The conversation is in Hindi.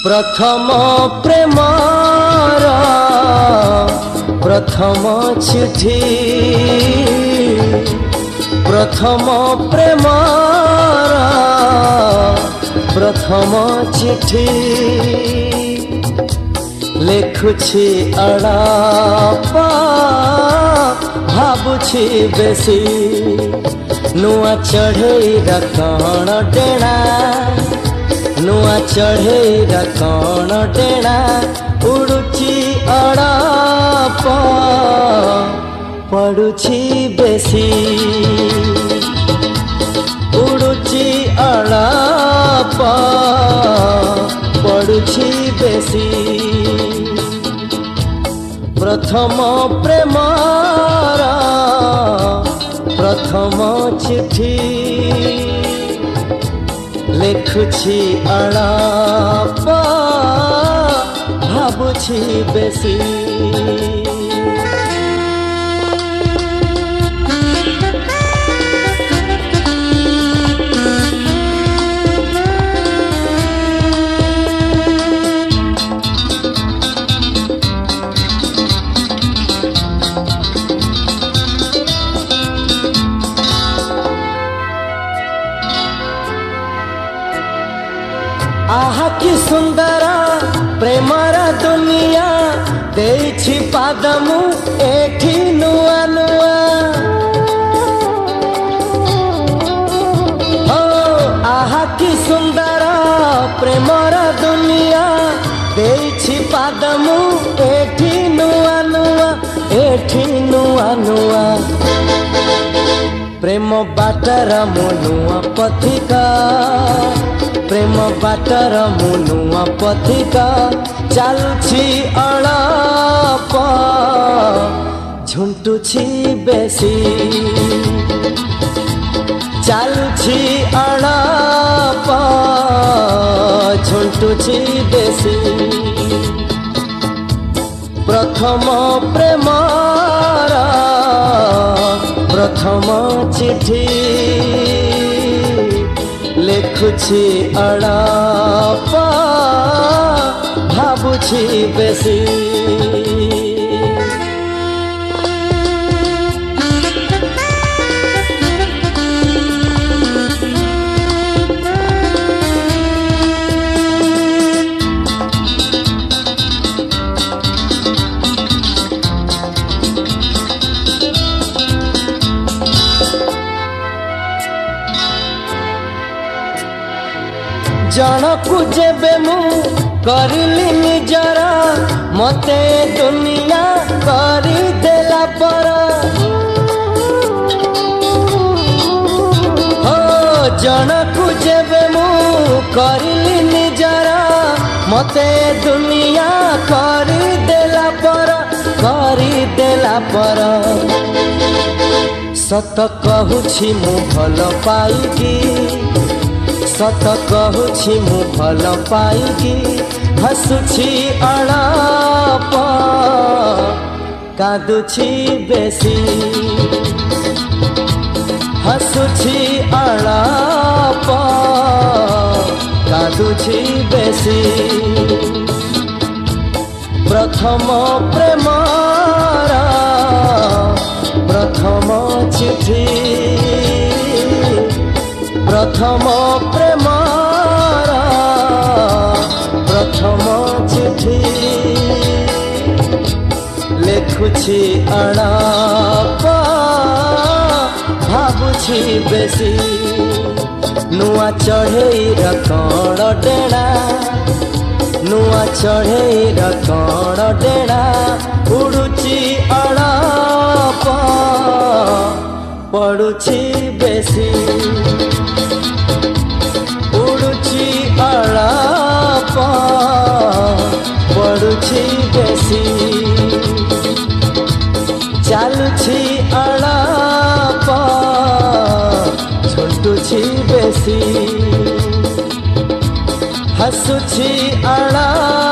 प्रथम प्रेमार प्रथम चिठी प्रथम प्रेमार प्रथम चिठी लिखुछि अड़ापा भाबुछि बेसी नुआ चढ़ेईर कण डेणा नुआ चढ़ेईर कण डेणा उड़ुछि अड़ापा पड़ुछि बेसी उड़ुछि अड़ापा पड़ुछि बेसी प्रथम प्रेमार प्रथम चिठी लिखुछि अड़ापा भाबुछि बेसी आहा कि सुंदर प्रेमर दुनिया देछि पादमु एठी नुआ नुआ हो आहा कि सुंदर प्रेमर दुनिया देछि पादमु एठी नुआ नुआ एठी नुआ नुआ प्रेम बाटर मुनुआ पथिका प्रेम बाटर मुनुआ पथिका चालुछि अड़ापा झुंटुछि बेसी चालुछि अड़ापा झुंटुछि बेसी प्रथम प्रेमार प्रथम चिठी लिखुछि अड़ापा भाबुछि बेसी जनकु जेबे मु करिली निजर मते दुनिया करी देला पर हो जनकु जेबे मु करिली निजर मते दुनिया करी देला पर सत कहूछि मु भल पाइकी सत कहूछि मु भल पाइकी हसुछि अड़ापा कादुछि बेसी हसुछि अड़ापा कादुछि बेसी प्रथम प्रेमार प्रथम चिठी प्रथम प्रेमार प्रथम चिठी लिखुछि अड़ापा भाबुछि बेसी नुआ चढ़ेईर कण डेणा नुआ चढ़ेईर कण डेणा उड़ुछि अड़ापा पड़ुछि बेसी उड़ुछि अड़ापा पड़ुछि बेसी चालुछि अड़ापा झुंटुछि बेसी हसुछि अड़ापा